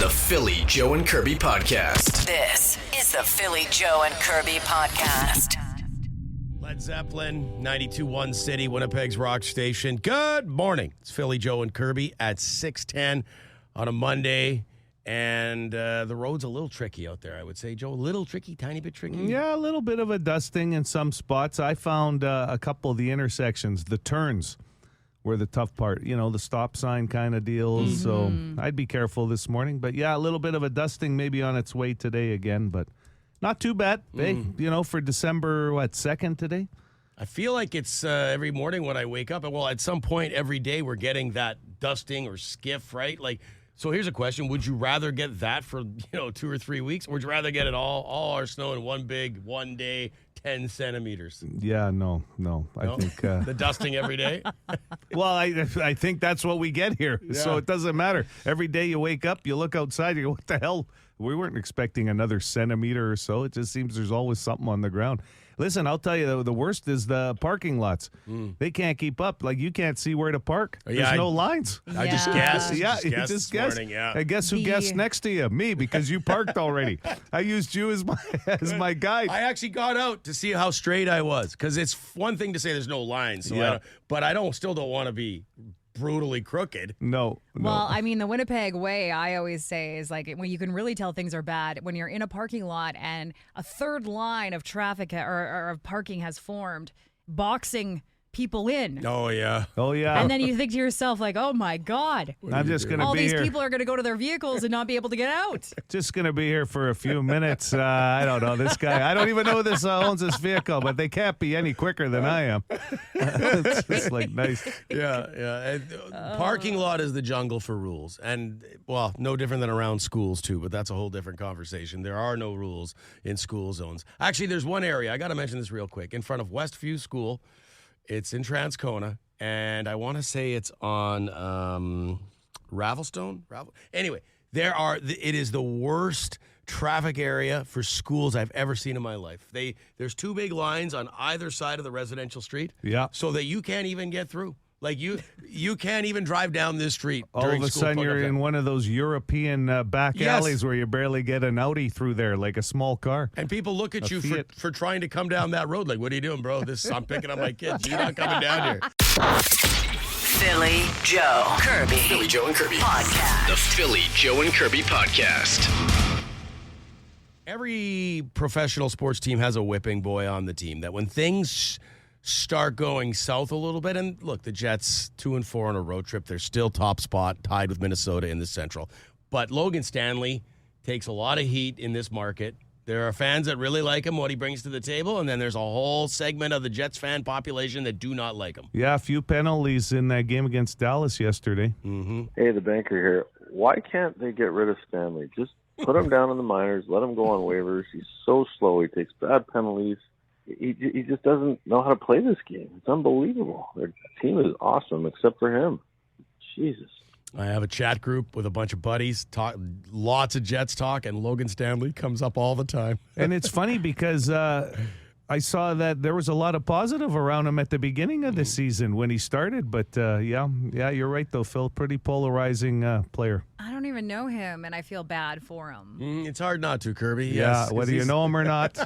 the Philly Joe and Kirby podcast. This is the Philly Joe and Kirby podcast. Led Zeppelin, 92.1 City, Winnipeg's rock station. Good morning. It's Philly Joe and Kirby at 6:10 on a Monday. And the road's a little tricky out there, I would say. Joe, a little tricky, tiny bit tricky? Yeah, a little bit of a dusting in some spots. I found a couple of the intersections, the turns were the tough part. You know, the stop sign kind of deals. So I'd be careful this morning. But, yeah, a little bit of a dusting maybe on its way today again. But not too bad. Hey, you know, for December, 2nd today? I feel like it's every morning when I wake up. Well, at some point every day we're getting that dusting or skiff, right? Like, so here's a question. Would you rather get that for, 2 or 3 weeks? Or would you rather get it all our snow in one big, 1 day, 10 centimeters? Yeah, no. I think the dusting every day? Well, I think that's what we get here. Yeah. So it doesn't matter. Every day you wake up, you look outside, you go, what the hell? We weren't expecting another centimeter or so. It just seems there's always something on the ground. Listen, I'll tell you, the worst is the parking lots. They can't keep up. Like, you can't see where to park. There's no lines. I just guessed. Yeah, you just guessed. Morning, yeah. I guess who guessed next to you? Me, because you parked already. I used you as my guide. I actually got out to see how straight I was, because it's one thing to say there's no lines, but I still don't want to be brutally crooked. No. Well, I mean, the Winnipeg way, I always say, is like when you can really tell things are bad when you're in a parking lot and a third line of traffic or of parking has formed, boxing people in. Oh, yeah. And then you think to yourself, like, oh, my God. I'm just going to be all these here. people are going to go to their vehicles and not be able to get out. Just going to be here for a few minutes. I don't know. This guy, I don't even know who this owns this vehicle, but they can't be any quicker than I am. It's just like nice. Yeah. Parking lot is the jungle for rules. And, well, no different than around schools, too, but that's a whole different conversation. There are no rules in school zones. Actually, there's one area. I got to mention this real quick. In front of Westview School. It's in Transcona, and I want to say it's on Ravelstone. Anyway, it is the worst traffic area for schools I've ever seen in my life. There's two big lines on either side of the residential street, so that you can't even get through. Like, you can't even drive down this street. All of a sudden, you're in one of those European back alleys where you barely get an Audi through there, like a small car. And people look at you for trying to come down that road. Like, what are you doing, bro? I'm picking up my kids. You're not coming down here. Philly Joe Kirby. Philly Joe and Kirby podcast. The Philly Joe and Kirby podcast. Every professional sports team has a whipping boy on the team that when things start going south a little bit, and look, the Jets 2-4 on a road trip, they're still top spot, tied with Minnesota in the Central. But Logan Stanley takes a lot of heat in this market. There are fans that really like him, what he brings to the table, and then there's a whole segment of the Jets fan population that do not like him. Yeah, a few penalties in that game against Dallas yesterday. Hey, the banker here. Why can't they get rid of Stanley? Just put him down in the minors, let him go on waivers. He's so slow. He takes bad penalties. He just doesn't know how to play this game. It's unbelievable. Their team is awesome except for him. Jesus. I have a chat group with a bunch of buddies, lots of Jets talk, and Logan Stanley comes up all the time. And it's funny because I saw that there was a lot of positive around him at the beginning of the season when he started. But, yeah, you're right, though, Phil. Pretty polarizing player. I don't even know him, and I feel bad for him. It's hard not to, Kirby. Yeah, yes, whether you know him or not,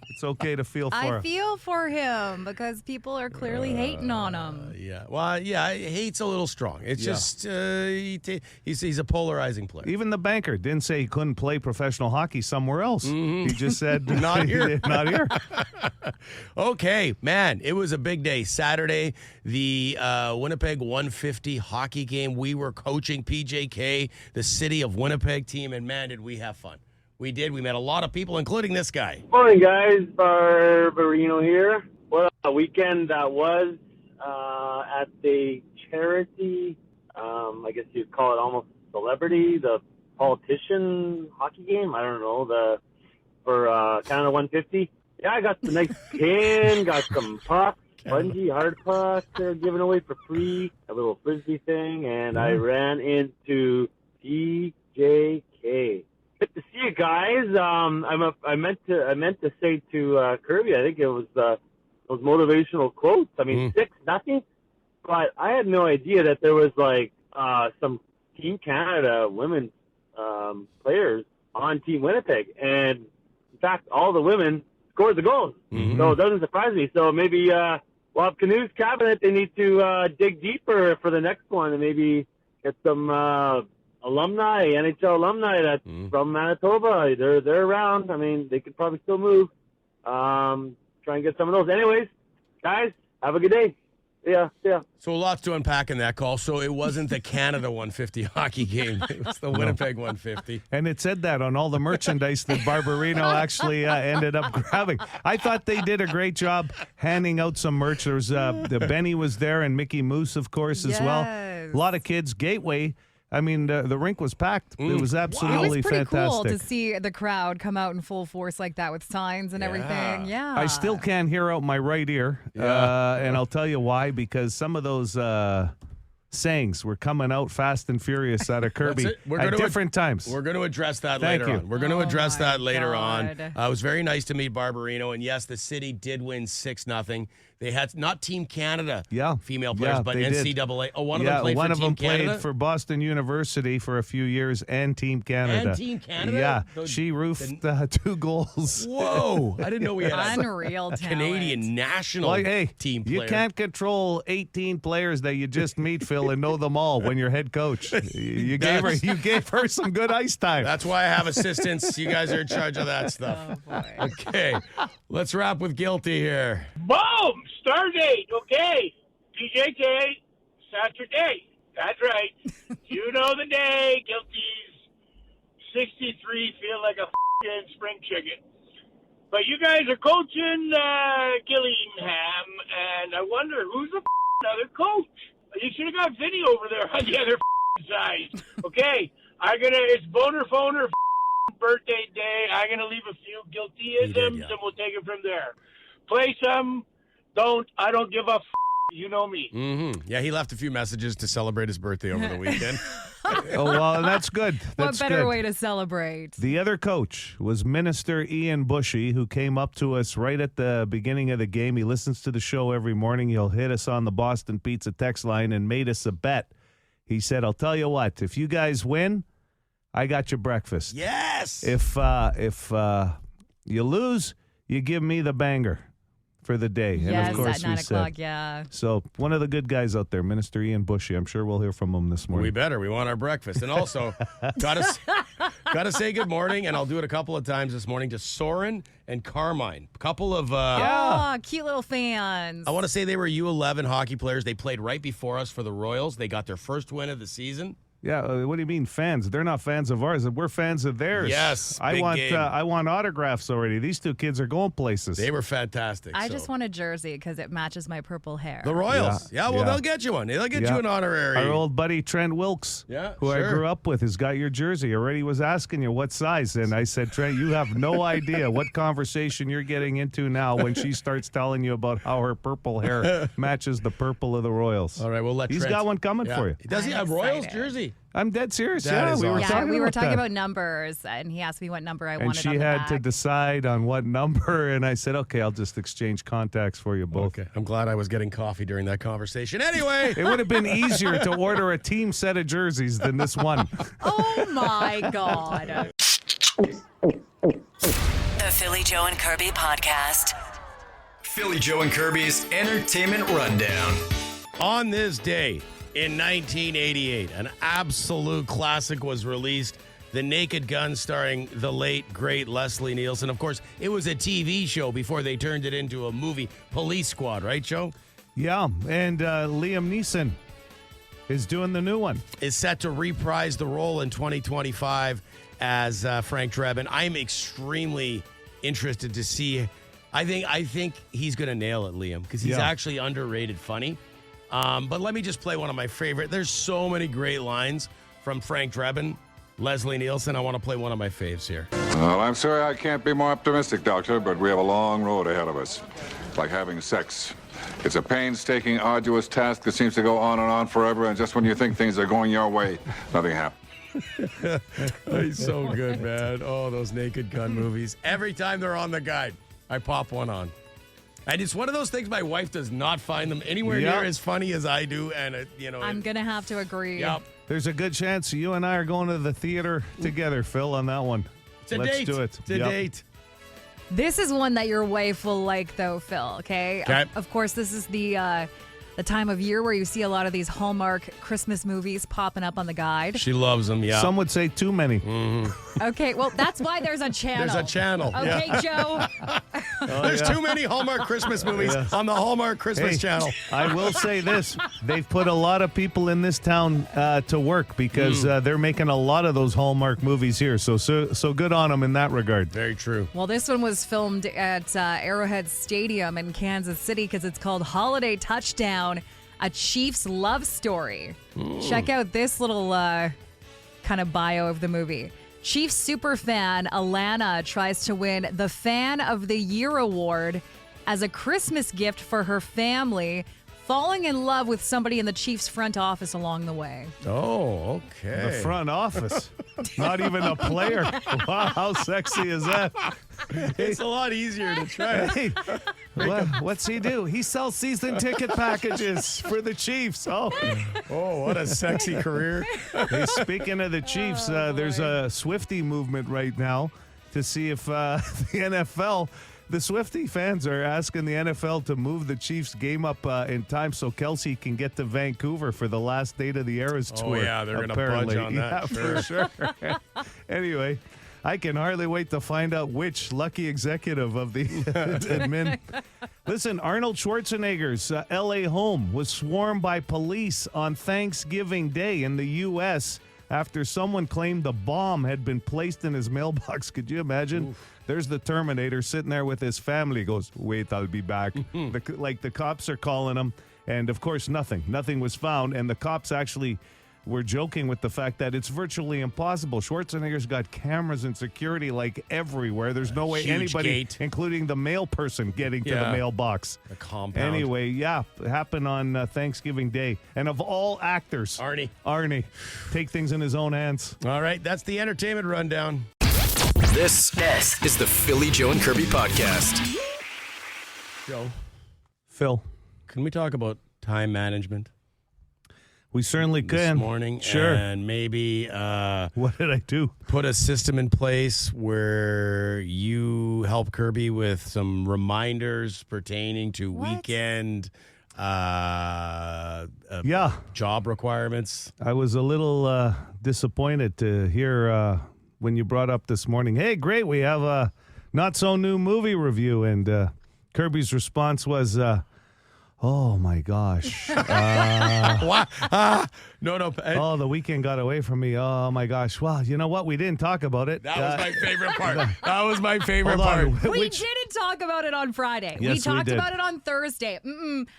it's okay to feel for him. I feel for him because people are clearly hating on him. Hate's a little strong. It's just he's a polarizing player. Even the banker didn't say he couldn't play professional hockey somewhere else. He just said, not here. Not here. Okay, man, it was a big day. Saturday, the Winnipeg 150 hockey game. We were coaching PJK, the City of Winnipeg team, and man, did we have fun. We did. We met a lot of people, including this guy. Morning, guys. Barbarino here. What a weekend that was at the charity, I guess you'd call it almost celebrity, the politician hockey game. I don't know, for Canada 150. Yeah, I got some nice pin, got some pucks, spongy, hard pucks they're giving away for free, a little frisbee thing, and I ran into PJK. Good to see you guys. I meant to say to Kirby, I think it was those motivational quotes. I mean, 6-0, but I had no idea that there was like some Team Canada women's players on Team Winnipeg. And, in fact, all the women scored the goals. Mm-hmm. So it doesn't surprise me. So maybe we'll have Canu's cabinet. They need to dig deeper for the next one and maybe get some alumni, NHL alumni that's from Manitoba. They're around. I mean, they could probably still move. Try and get some of those. Anyways, guys, have a good day. Yeah. So lots to unpack in that call. So it wasn't the Canada 150 hockey game. It was the Winnipeg 150. And it said that on all the merchandise that Barbarino actually ended up grabbing. I thought they did a great job handing out some merch. There was the Benny was there and Mickey Moose, of course, as well. A lot of kids. Gateway. I mean, the rink was packed. It was absolutely It was pretty fantastic. cool to see the crowd come out in full force like that with signs and everything. Yeah. I still can't hear out my right ear, and I'll tell you why, because some of those sayings were coming out fast and furious out of Kirby at different times. We're going to address that Thank later you. on. We're going to address that later on. God. It was very nice to meet Barbarino, and yes, the city did win 6-0. They had not Team Canada female players, but they NCAA. did. Oh, one of them played one for of Team them Canada? played for Boston University for a few years and Team Canada. And Team Canada? Yeah, she roofed 2 goals. Whoa. I didn't know we had Unreal a talent. Canadian national team player. You can't control 18 players that you just meet, Phil, and know them all when you're head coach. You gave her some good ice time. That's why I have assistants. You guys are in charge of that stuff. Oh, boy. Okay, let's wrap with Guilty here. Boom! Stardate. Okay. PJK, Saturday. That's right. You know the day. Guilty's 63, feel like a f***ing spring chicken. But you guys are coaching Gillingham, and I wonder who's the other coach? You should have got Vinny over there on the other side. Okay. It's Boner Phoner birthday day. I'm going to leave a few guiltyisms, and we'll take it from there. Play some. I don't give a f***. You know me. Mm-hmm. Yeah, he left a few messages to celebrate his birthday over the weekend. Oh, well, that's good. That's what better good. way to celebrate? The other coach was Minister Ian Bushy, who came up to us right at the beginning of the game. He listens to the show every morning. He'll hit us on the Boston Pizza text line and made us a bet. He said, I'll tell you what, if you guys win, I got you breakfast. Yes! If you lose, you give me the banger for the day. Yes, and of course at 9 o'clock, said, yeah. So one of the good guys out there, Minister Ian Bushy. I'm sure we'll hear from him this morning. We better. We want our breakfast. And also, gotta say good morning, and I'll do it a couple of times this morning, to Soren and Carmine. A couple of... Oh, cute little fans. I want to say they were U11 hockey players. They played right before us for the Royals. They got their first win of the season. Yeah, what do you mean fans? They're not fans of ours. We're fans of theirs. Yes, I want game. I want autographs already. These two kids are going places. They were fantastic. I just want a jersey because it matches my purple hair. The Royals. Yeah, they'll get you one. They'll get you an honorary. Our old buddy Trent Wilkes, who I grew up with, has got your jersey. Already was asking you what size. And I said, Trent, you have no idea what conversation you're getting into now when she starts telling you about how her purple hair matches the purple of the Royals. All right, we'll let He's Trent. got one coming for you. Does he have Royals jersey? I'm dead serious. That is we were awesome. talking about numbers, and he asked me what number I and wanted she on the had back. to decide on what number, and I said, okay, I'll just exchange contacts for you both. Okay, I'm glad I was getting coffee during that conversation. Anyway. It would have been easier to order a team set of jerseys than this one. Oh, my God. The Philly Joe and Kirby podcast. Philly Joe and Kirby's Entertainment Rundown. On this day in 1988, an absolute classic was released, The Naked Gun, starring the late, great Leslie Nielsen. Of course, it was a TV show before they turned it into a movie, Police Squad, right, Joe? Yeah, and Liam Neeson is doing the new one. Is set to reprise the role in 2025 as Frank Drebin. I'm extremely interested to see. I think he's going to nail it, Liam, because he's actually underrated funny. But let me just play one of my favorite. There's so many great lines from Frank Drebin, Leslie Nielsen. I want to play one of my faves here. Well, I'm sorry I can't be more optimistic, Doctor, but we have a long road ahead of us. It's like having sex. It's a painstaking, arduous task that seems to go on and on forever, and just when you think things are going your way, nothing happens. He's so good, man. Oh, those Naked Gun movies. Every time they're on the guide, I pop one on. And it's one of those things my wife does not find them anywhere near as funny as I do. And, I'm going to have to agree. Yep. There's a good chance you and I are going to the theater together, Phil, on that one. It's a Let's date. do it. It's a date. This is one that your wife will like, though, Phil, okay? Okay. Of course, this is the time of year where you see a lot of these Hallmark Christmas movies popping up on the guide. She loves them, yeah. Some would say too many. Okay, well, that's why there's a channel. There's a channel. Okay, Joe. There's too many Hallmark Christmas movies on the Hallmark Christmas channel. I will say this. They've put a lot of people in this town to work because they're making a lot of those Hallmark movies here. So good on them in that regard. Very true. Well, this one was filmed at Arrowhead Stadium in Kansas City because it's called Holiday Touchdown, a Chiefs love story. Check out this little kind of bio of the movie. Chiefs superfan Alana tries to win the Fan of the Year award as a Christmas gift for her family, falling in love with somebody in the Chiefs front office along the way. Oh, okay. The front office. Not even a player. Wow, how sexy is that? It's a lot easier to try. Hey, what's he do? He sells season ticket packages for the Chiefs. Oh, what a sexy career. hey, speaking of the Chiefs, there's a Swiftie movement right now to see if the NFL, the Swiftie fans are asking the NFL to move the Chiefs game up in time so Kelsey can get to Vancouver for the last date of the Eras tour. Oh, yeah, they're going to budge on that. Yeah, for sure. Anyway, I can hardly wait to find out which lucky executive of the admin. Listen, Arnold Schwarzenegger's L.A. home was swarmed by police on Thanksgiving Day in the U.S. after someone claimed the bomb had been placed in his mailbox. Could you imagine? Oof. There's the Terminator sitting there with his family. He goes, wait, I'll be back. The cops are calling him. And, of course, nothing was found. And the cops actually were joking with the fact that it's virtually impossible. Schwarzenegger's got cameras and security like everywhere. There's no way anybody, including the mail person, getting to the mailbox. A compound. Anyway, it happened on Thanksgiving Day. And of all actors, Arnie, take things in his own hands. All right, that's the entertainment rundown. This is the Philly Joe and Kirby podcast. Joe. Phil. Can we talk about time management? We certainly can. This morning. Sure. And maybe... what did I do? Put a system in place where you help Kirby with some reminders pertaining to weekend job requirements. I was a little disappointed to hear when you brought up this morning, hey, great, we have a not-so-new movie review. And Kirby's response was... oh, my gosh. No. Oh, the weekend got away from me. Oh, my gosh. Well, you know what? We didn't talk about it. That was my favorite part. That was my favorite part. We didn't talk about it on Friday. Yes, we talked did. about it on Thursday.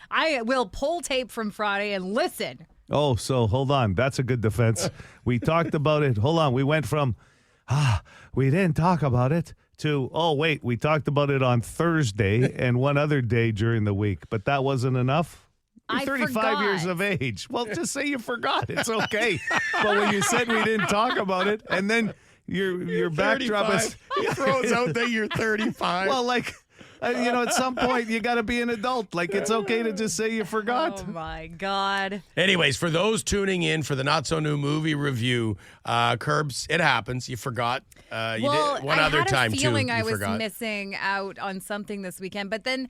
I will pull tape from Friday and listen. Oh, so hold on. That's a good defense. We talked about it. Hold on. We went from, we didn't talk about it, to, oh, wait, we talked about it on Thursday and one other day during the week, but that wasn't enough? You're 35 years of age. Well, just say you forgot. It's okay. But when you said we didn't talk about it, and then your backdrop is... He throws out that you're 35. Well, like... at some point, you got to be an adult. Like, it's okay to just say you forgot. Oh, my God. Anyways, for those tuning in for the not-so-new movie review, Curbs, it happens. You forgot. You did one other time, too. I had a feeling I was forgot. missing out on something this weekend. But then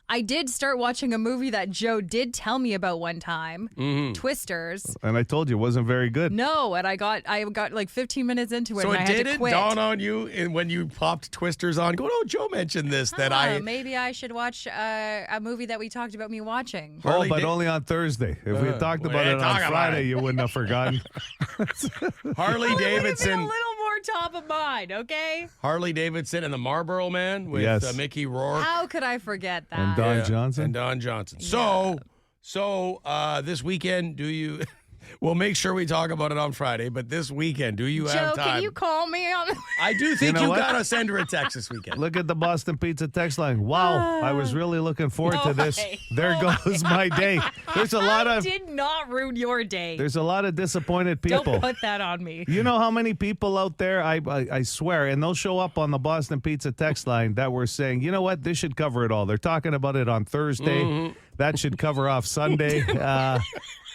I did start watching a movie that Joe did tell me about one time, Twisters. And I told you it wasn't very good. No, and I got like 15 minutes into it, So and I it had to didn't quit. dawn on you when you popped Twisters on, going, oh, Joe mentioned this, that maybe I should watch a movie that we talked about me watching. But only on Thursday. If we had talked about it on Friday, you wouldn't have forgotten. Harley Davidson. A little more top of mind, okay? Harley Davidson and the Marlboro Man with Mickey Rourke. How could I forget that? And Don Johnson. And Don Johnson. So this weekend, do you We'll make sure we talk about it on Friday, but this weekend, do you have Joe, time? can you call me on? I do think know you what? got to send her a text this weekend. Look at the Boston Pizza text line. Wow, I was really looking forward to this. way. There goes my day. There's a lot I of did not ruin your day. there's a lot of disappointed people. Don't put that on me. You know how many people out there, I swear, and they'll show up on the Boston Pizza text line that were saying, you know what, this should cover it all. They're talking about it on Thursday. Mm-hmm. That should cover off Sunday.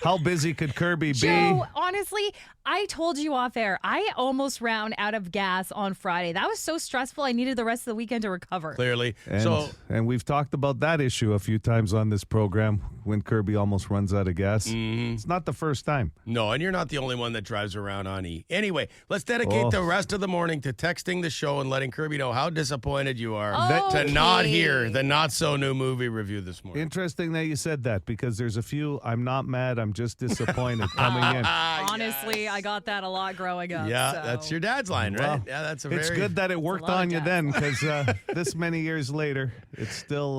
How busy could Kirby be? Joe, honestly, I told you off air, I almost ran out of gas on Friday. That was so stressful. I needed the rest of the weekend to recover. Clearly. And, and we've talked about that issue a few times on this program when Kirby almost runs out of gas. It's not the first time. No, and you're not the only one that drives around on E. Anyway, let's dedicate the rest of the morning to texting the show and letting Kirby know how disappointed you are to not hear the not-so-new movie review this morning. Interesting that you said that because there's a few, I'm not mad, I'm just disappointed coming in. Honestly, I got that a lot growing up. Yeah, so. that's your dad's line, right? Well, Yeah, that's a It's very... good that it worked lot of on you jazz. then because this many years later, it's still...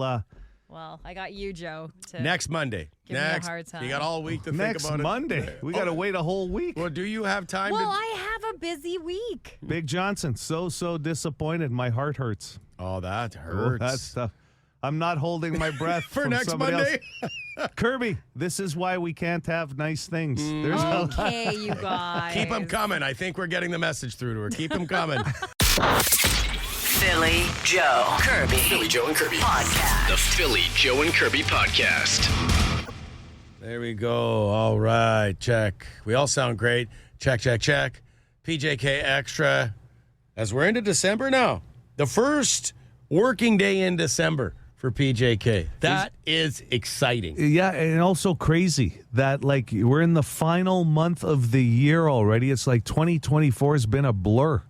Well, I got you, Joe. To Next Monday. Give me a Next. hard time. You got all week to Next think about Monday. it. We got to wait a whole week. Well, do you have time Well, to... I have a busy week. Big Johnson, so disappointed. My heart hurts. Oh, that Oh, hurts. that's tough. I'm not holding my breath For from next somebody Monday? else. Kirby, this is why we can't have nice things. There's a lot. Okay, you guys. Keep them coming. I think we're getting the message through to her. Keep them coming. Philly Joe Kirby. Philly Joe and Kirby. Podcast. The Philly Joe and Kirby podcast. There we go. All right. Check. We all sound great. Check. PJK Extra. As we're into December now, the first working day in December for PJK. That is exciting. Yeah, and also crazy that like we're in the final month of the year already. It's like 2024 has been a blur.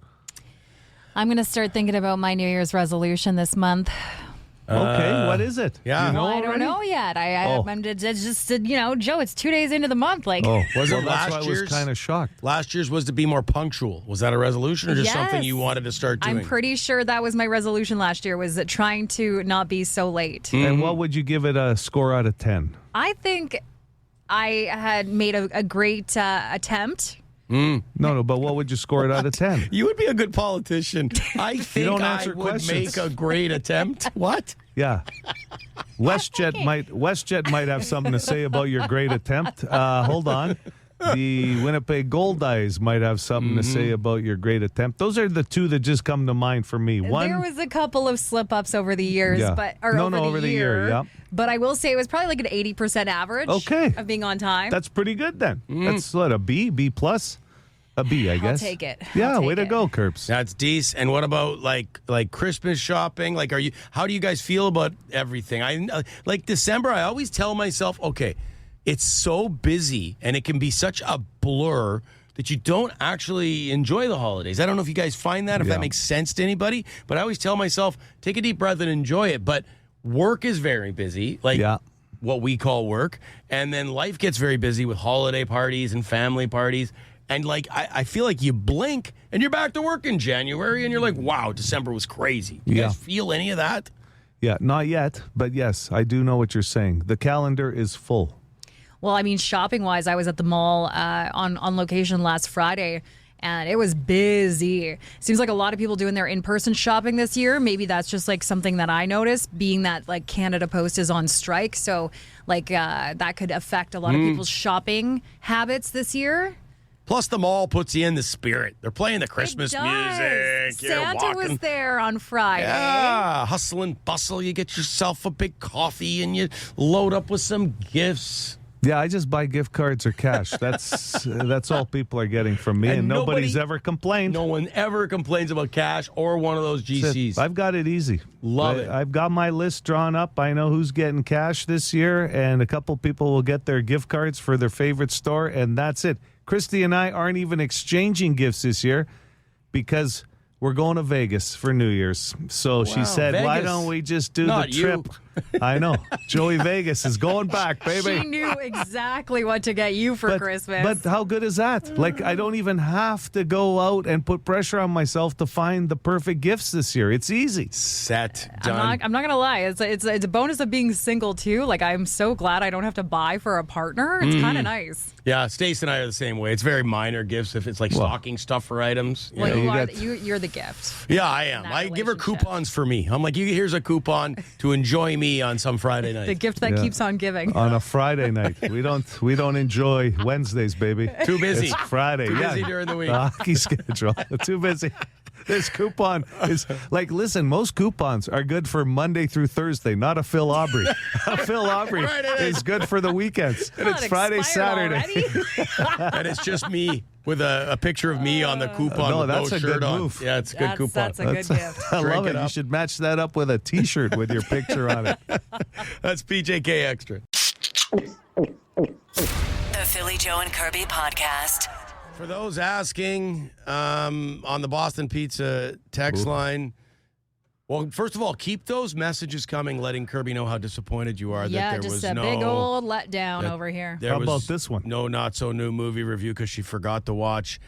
I'm going to start thinking about my New Year's resolution this month. Okay, what is it? yeah. You know Well, I don't already? know yet. Oh. I'm just, Joe, it's 2 days into the month. Like, Oh, Was it well, that's why last I was year's? kind of shocked. Last year's was to be more punctual. Was that a resolution or just something Yes. you wanted to start doing? I'm pretty sure that was my resolution last year, was trying to not be so late. And what would you give it a score out of 10? I think I had made a great attempt. No, but what would you score it out of 10? You would be a good politician. I think don't I answer would questions. make a great attempt. What? Yeah. WestJet might have something to say about your great attempt. Hold on. The Winnipeg Gold Eyes might have something to say about your great attempt. Those are the two that just come to mind for me. One, There was a couple of slip-ups over the years, Yeah. but over the year, yeah. But I will say it was probably like an 80% average Okay. of being on time. that's pretty good then. That's what, a B, B plus? A B, I guess. take it. Yeah, I'll way take to it. go, Kirps. That's decent. And what about like Christmas shopping? Like, how do you guys feel about everything? I like December. I always tell myself, okay, it's so busy and it can be such a blur that you don't actually enjoy the holidays. I don't know if you guys find that, if Yeah. that makes sense to anybody, but I always tell myself, take a deep breath and enjoy it. But work is very busy, like Yeah. what we call work. And then life gets very busy with holiday parties and family parties. And like, I feel like you blink and you're back to work in January and you're like, wow, December was crazy. Do you Yeah. guys feel any of that? Yeah, not yet, but yes, I do know what you're saying. The calendar is full. Well, I mean, shopping-wise, I was at the mall on location last Friday, and it was busy. Seems like a lot of people doing their in-person shopping this year. Maybe that's just like something that I noticed, being that like Canada Post is on strike. So like that could affect a lot of people's shopping habits this year. Plus, the mall puts you in the spirit. They're playing the Christmas It does. music. You're Santa walking. was there on Friday. Yeah, hustle and bustle. You get yourself a big coffee and you load up with some gifts. Yeah, I just buy gift cards or cash. That's all people are getting from me, and nobody's nobody- ever complained. No one ever complains about cash or one of those GCs. I've got it easy. Love it. I've got my list drawn up. I know who's getting cash this year, and a couple people will get their gift cards for their favorite store, and that's it. Christy and I aren't even exchanging gifts this year because we're going to Vegas for New Year's. So she Wow, said, why Vegas. don't we just do Not the trip? you. I know. Joey Vegas is going back, baby. She knew exactly what to get you for Christmas. But how good is that? Like, I don't even have to go out and put pressure on myself to find the perfect gifts this year. It's easy. Set. Done. I'm not gonna lie. It's a bonus of being single too. Like, I'm so glad I don't have to buy for a partner. It's kind of nice. Yeah, Stace and I are the same way. It's very minor gifts if it's like stocking stuffer items. You Well, know? you're the gift. Yeah, I am. that I give her relationship. coupons for me. I'm like, here's a coupon to enjoy me on some Friday night. The gift that keeps on giving. On a Friday night. We don't enjoy Wednesdays, baby. Too busy. It's Friday. Too yeah. busy during the week. The hockey schedule. Too busy. This coupon is like, listen, most coupons are good for Monday through Thursday, not a Phil Aubrey. A Phil Aubrey Right, it is good for the weekends. And it's Not Friday, expired Saturday. already? And it's just me with a picture of me on the coupon No, with that's no a shirt good on. move. Yeah, it's a good coupon. That's a good gift. I Drink love it it. You up. should match that up with a T-shirt with your picture on it. That's PJK Extra. The Philly Joe and Kirby podcast. For those asking on the Boston Pizza text line, well, first of all, keep those messages coming, letting Kirby know how disappointed you are Yeah, that there just was a no big old letdown that over here. There How was about this one? No, not so new movie review because she forgot to watch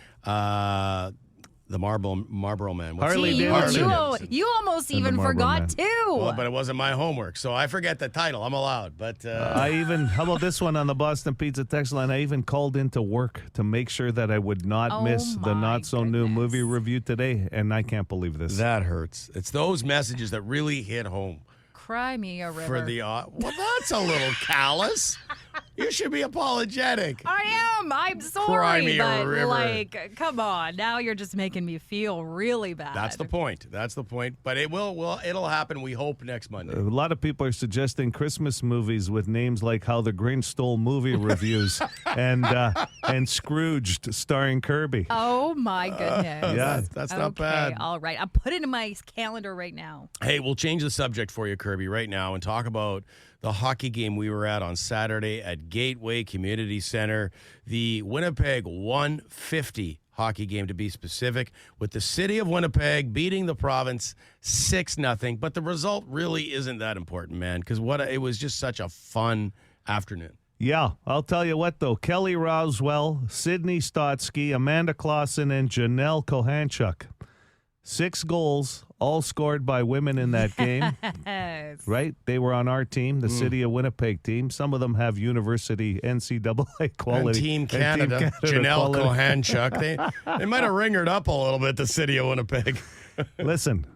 the Marlboro Man. What's Harley the name? Davidson. You almost And the even Marlboro forgot Man. too. Well, but it wasn't my homework, so I forget the title. I'm allowed, but How about this one on the Boston Pizza text line? I even called into work to make sure that I would not Oh miss the my not so new goodness. movie review today, and I can't believe this. that hurts. It's those messages that really hit home Cry me a river. for the. Well, that's a little callous. You should be apologetic. I am. I'm Cry me sorry, a but river. like, come on. Now you're just making me feel really bad. That's the point. That's the point. But it will. It'll happen. We hope next Monday. A lot of people are suggesting Christmas movies with names like How the Grinch Stole Movie Reviews and Scrooged starring Kirby. Oh my goodness. Yeah, that's not Okay, bad. all right. I'll put it in my calendar right now. Hey, we'll change the subject for you, Kirby, right now and talk about the hockey game we were at on Saturday at Gateway Community Center. The Winnipeg 150 hockey game, to be specific, with the city of Winnipeg beating the province 6-0. But the result really isn't that important, man, because it was just such a fun afternoon. Yeah, I'll tell you what, though. Kelly Roswell, Sydney Stotsky, Amanda Clausen, and Janelle Kohanchuk. 6 goals, all scored by women in that game. Yes. Right? They were on our team, the City of Winnipeg team. Some of them have university NCAA quality. And Team Canada, Janelle quality. Kohanchuk. They might have ringered up a little bit, the city of Winnipeg. Listen,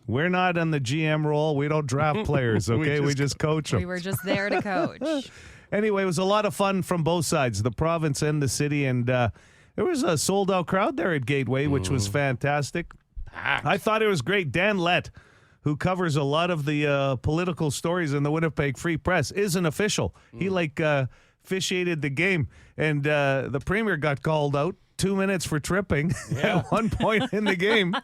we're not on the GM role. We don't draft players, okay? we just coach them. We were just there to coach. Anyway, it was a lot of fun from both sides, the province and the city. And there was a sold-out crowd there at Gateway, which was fantastic. I thought it was great. Dan Lett, who covers a lot of the political stories in the Winnipeg Free Press, is an official. He officiated the game, and the premier got called out 2 minutes for tripping at one point in the game.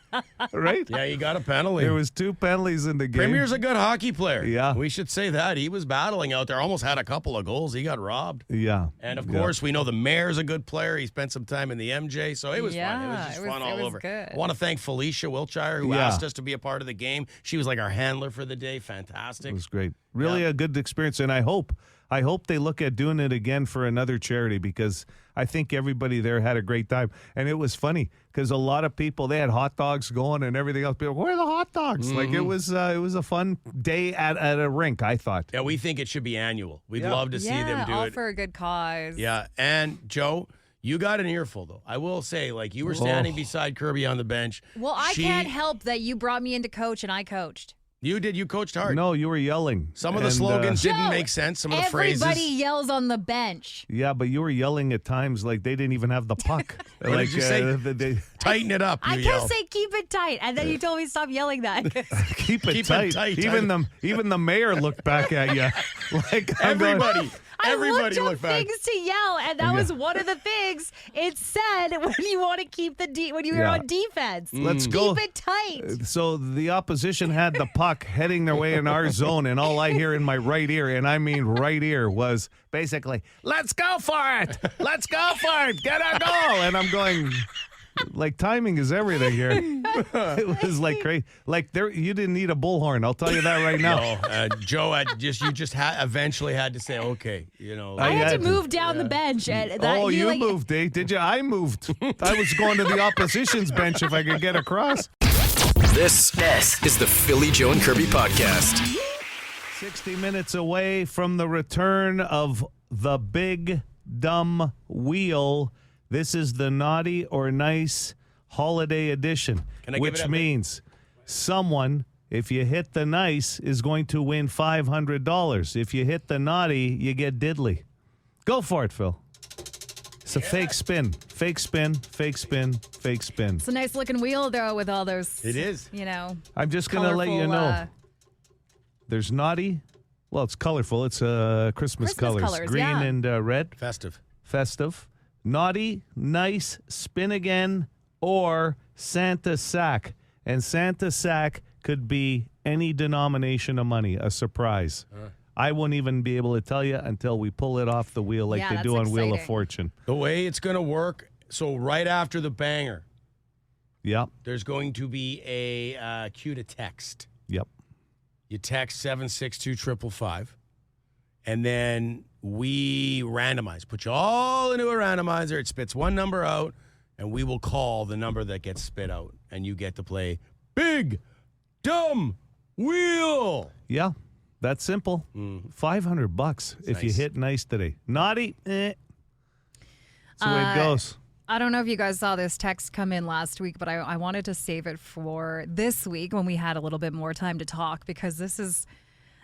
Right? Yeah, he got a penalty. There was 2 penalties in the game. Premier's a good hockey player. Yeah. We should say that. He was battling out there. Almost had a couple of goals. He got robbed. Yeah. And, of Yeah. course, we know the mayor's a good player. He spent some time in the MJ, so it was fun. It was just fun all over. Good. I want to thank Felicia Wiltshire, who Yeah. asked us to be a part of the game. She was like our handler for the day. Fantastic. It was great. Really a good experience, and I hope they look at doing it again for another charity, because I think everybody there had a great time. And it was funny because a lot of people, they had hot dogs going and everything else. People, where are the hot dogs? Like it was a fun day at a rink, I thought. Yeah, we think it should be annual. We'd love to see them do all it. for a good cause. Yeah, and Joe, you got an earful, though. I will say, like, you were standing beside Kirby on the bench. Well, I can't help that you brought me in to coach and I coached. You did. You coached hard. No, you were yelling. Some of the And, slogans didn't Joe, make sense. Some of the phrases. Everybody yells on the bench. Yeah, but you were yelling at times like they didn't even have the puck. What did you say? Tighten it up, you I yelled. kept saying keep it tight, and then you told me stop yelling that. Keep it Keep it tight. tight. Even the mayor looked back at you. Like I'm going, Everybody. I Everybody looked look up back. things to yell, and that was one of the things it said when you want to keep when you're Yeah. on defense. Let's go. Keep it tight. So the opposition had the puck heading their way in our zone, and all I hear in my right ear, and I mean right ear, was basically, let's go for it. Let's go for it. Get a goal. And I'm going, like, timing is everything here. It was like crazy. Like you didn't need a bullhorn. I'll tell you that right now. No, Joe, eventually had to say, okay, I had to move down the bench. And that, you moved, eh? Did you? I moved. I was going to the opposition's bench if I could get across. This is the Philly Joe and Kirby podcast. 60 minutes away from the return of the big dumb wheel. This is the naughty or nice holiday edition, which means someone, if you hit the nice, is going to win $500. If you hit the naughty, you get diddly. Go for it, Phil. It's a fake spin. Fake spin, fake spin, fake spin. It's a nice looking wheel, though, with all those. It is. I'm just going to let you know. There's naughty. Well, it's colorful. It's Christmas colors. Green and red. Festive. Naughty, nice, spin again, or Santa sack. And Santa sack could be any denomination of money, a surprise. I won't even be able to tell you until we pull it off the wheel like they do on Wheel of Fortune. The way it's going to work, so right after the banger, there's going to be a cue to text. Yep. You text 762-555, and then we randomize. Put you all into a randomizer. It spits one number out, and we will call the number that gets spit out, and you get to play Big Dumb Wheel. Yeah, that's simple. $500 if you hit nice today. Naughty, That's the way it goes. I don't know if you guys saw this text come in last week, but I wanted to save it for this week when we had a little bit more time to talk, because this is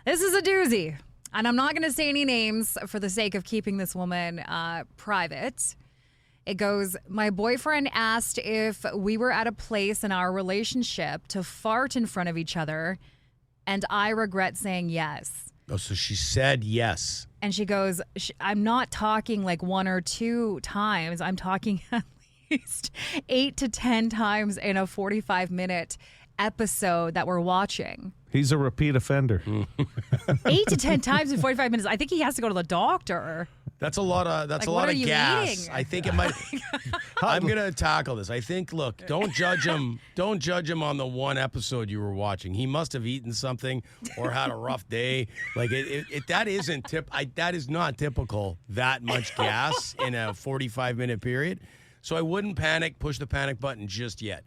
a doozy. And I'm not going to say any names for the sake of keeping this woman private. It goes, my boyfriend asked if we were at a place in our relationship to fart in front of each other, and I regret saying yes. Oh, so she said yes. And she goes, I'm not talking like 1 or 2 times. I'm talking at least 8 to 10 times in a 45-minute episode that we're watching. He's a repeat offender. 8 to 10 times in 45 minutes. I think he has to go to the doctor. That's a lot of gas. Eating? I think it might. I'm gonna tackle this. I think. Look, don't judge him. Don't judge him on the one episode you were watching. He must have eaten something or had a rough day. Like that isn't that is not typical. That much gas in a 45-minute period. So I wouldn't panic. Push the panic button just yet.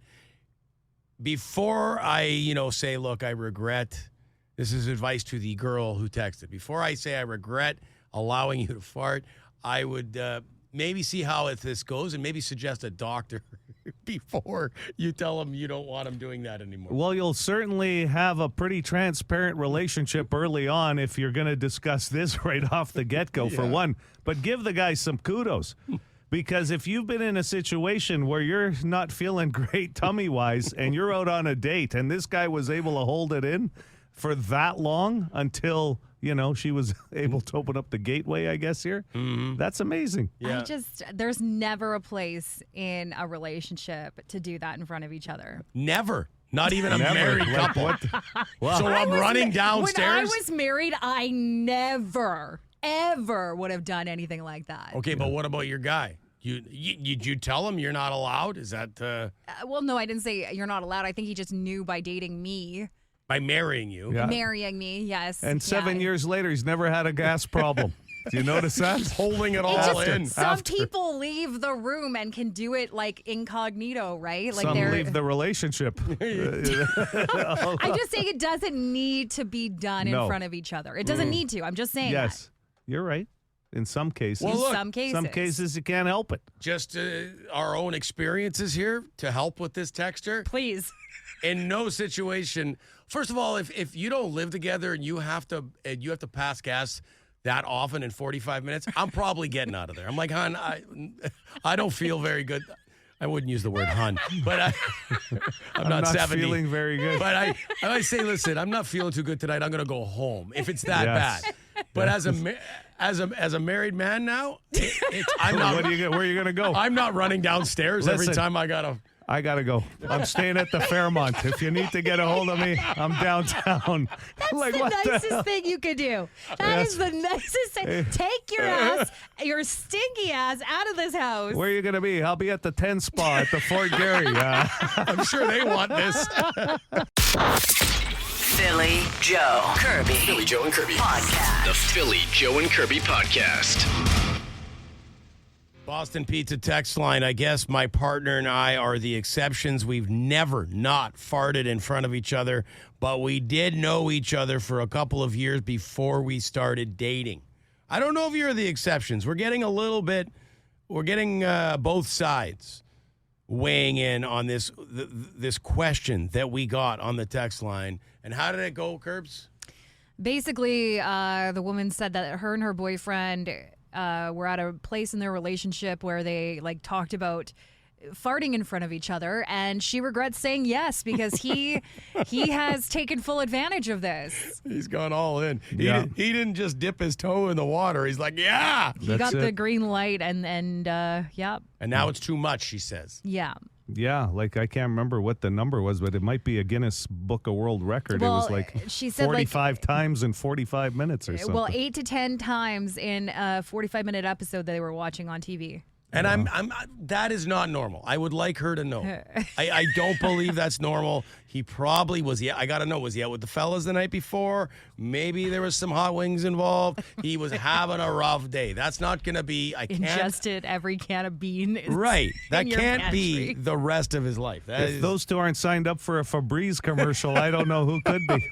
Before I say, look, I regret. This is advice to the girl who texted. Before I say I regret allowing you to fart, I would maybe see how this goes and maybe suggest a doctor before you tell him you don't want him doing that anymore. Well, you'll certainly have a pretty transparent relationship early on if you're going to discuss this right off the get-go, for one. But give the guy some kudos. Because if you've been in a situation where you're not feeling great tummy-wise and you're out on a date and this guy was able to hold it in for that long until, she was able to open up the gateway, I guess, here, that's amazing. Yeah. There's never a place in a relationship to do that in front of each other. Never. Not even a married couple. Wow. So I'm running downstairs. When I was married, I never, ever would have done anything like that. Okay, but what about your guy? You tell him you're not allowed? Is that... well, no, I didn't say you're not allowed. I think he just knew by dating me. By marrying you. Yeah. Marrying me, yes. And 7 years later, he's never had a gas problem. Do you notice that? He's holding it all in. Some people leave the room and can do it like incognito, right? Like some leave the relationship. I'm just saying it doesn't need to be done in front of each other. It doesn't need to. I'm just saying yes, that. You're right. In some cases. Well, look, some cases you can't help it. Just our own experiences here to help with this texter. Please. In no situation. First of all, if you don't live together and you have to pass gas that often in 45 minutes, I'm probably getting out of there. I'm like, hon, I don't feel very good. I wouldn't use the word hun, but I'm not 70. Feeling very good. But I say, listen, I'm not feeling too good tonight. I'm going to go home if it's that bad. But as a married man now, I'm not. Where are you going to go? I'm not running downstairs every time I got to. I got to go. I'm staying at the Fairmont. If you need to get a hold of me, I'm downtown. That's Like, the what the nicest hell? thing you could do. That Yes. is the nicest thing. Take your ass, your stinky ass, out of this house. Where are you going to be? I'll be at the 10 Spa at the Fort Garry. I'm sure they want this. Philly Joe Kirby. Philly Joe and Kirby. Podcast. The Philly Joe and Kirby podcast. Boston Pizza text line. I guess my partner and I are the exceptions. We've never not farted in front of each other, but we did know each other for a couple of years before we started dating. I don't know if you're the exceptions. We're getting both sides weighing in on this question that we got on the text line. And how did it go, Curbs? Basically, the woman said that her and her boyfriend were at a place in their relationship where they talked about farting in front of each other, and she regrets saying yes because he has taken full advantage of this. He's gone all in. Yeah. He didn't just dip his toe in the water. He's like, yeah. He got the green light, and yeah. And now it's too much, she says. Yeah. Yeah, I can't remember what the number was, but it might be a Guinness Book of World Record. Well, it was she said 45 times in 45 minutes or something. Well, 8 to 10 times in a 45-minute episode that they were watching on TV. And I'm that is not normal. I would like her to know. I don't believe that's normal. He probably was. Yeah, I got to know. Was he out with the fellas the night before? Maybe there was some hot wings involved. He was having a rough day. That's not going to be. I can't. Ingested every can of bean. Right. That in your can't be pantry. the rest of his life. If those two aren't signed up for a Febreze commercial, I don't know who could be.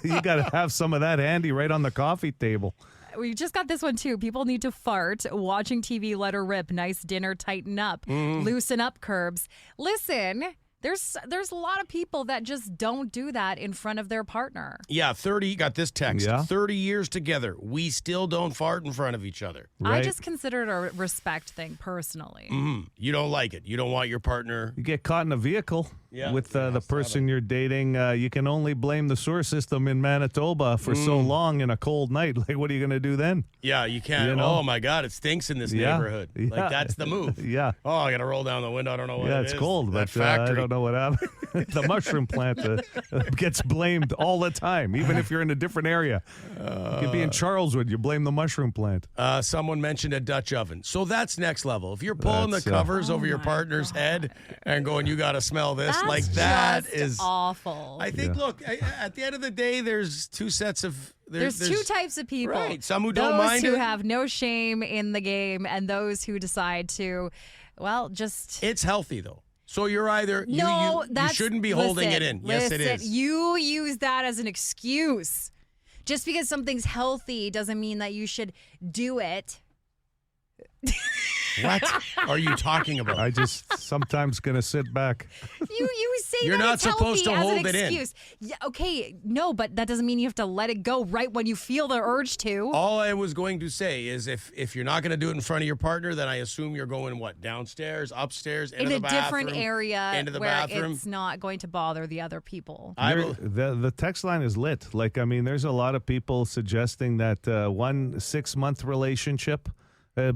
You got to have some of that handy right on the coffee table. We just got this one, too. People need to fart. Watching TV, let her rip. Nice dinner, tighten up. Loosen up, Curbs. Listen, there's a lot of people that just don't do that in front of their partner. Yeah, 30, got this text. Yeah. 30 years together. We still don't fart in front of each other. Right. I just consider it a respect thing, personally. You don't like it. You don't want your partner. You get caught in a vehicle with the person you're dating. You can only blame the sewer system in Manitoba for so long in a cold night. Like, what are you going to do then? Yeah, you can't. You know? Oh, my God, it stinks in this Yeah. neighborhood. Yeah. Like, that's the move. Yeah. Oh, I got to roll down the window. I don't know what Yeah, it it's is. cold, That but I factory. don't know what happened. The mushroom plant gets blamed all the time, even if you're in a different area. You could be in Charleswood, you blame the mushroom plant. Someone mentioned a Dutch oven. So that's next level. If you're pulling That's, the covers over your partner's head and going, you got to smell this, That's like that just is awful. I think, look, at the end of the day, there's two sets of. There's two types of people. Right. Some who don't those mind who it. have no shame in the game, and those who decide to, well, just. It's healthy, though. So you're either. No, you that's. shouldn't be holding it in. Yes, it listen, is. You use that as an excuse. Just because something's healthy doesn't mean that you should do it. What are you talking about? I just sometimes going to sit back. You say You're that not it's supposed healthy to as hold an it in. excuse. Yeah, okay, no, but that doesn't mean you have to let it go right when you feel the urge to. All I was going to say is if you're not going to do it in front of your partner, then I assume you're going, what, downstairs, upstairs, into in the a bathroom, different area into the where bathroom. it's not going to bother the other people. The text line is lit. There's a lot of people suggesting that 1 6-month relationship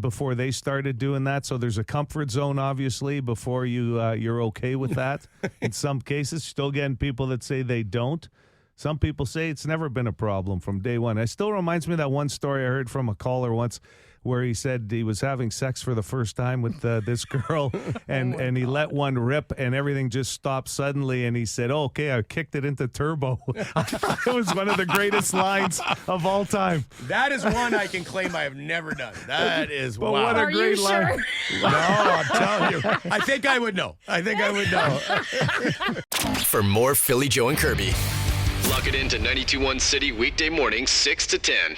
before they started doing that. So there's a comfort zone, obviously, before you're okay with that. In some cases, still getting people that say they don't. Some people say it's never been a problem from day one. It still reminds me of that one story I heard from a caller once where he said he was having sex for the first time with this girl and he let one rip and everything just stopped suddenly. And he said, oh, okay, I kicked it into turbo. It was one of the greatest lines of all time. That is one I can claim I have never done. That is But wow. what a Are great you line. sure? No, I'm telling you. I think I would know. For more Philly Joe and Kirby, log it into 92.1 City weekday mornings 6 to 10.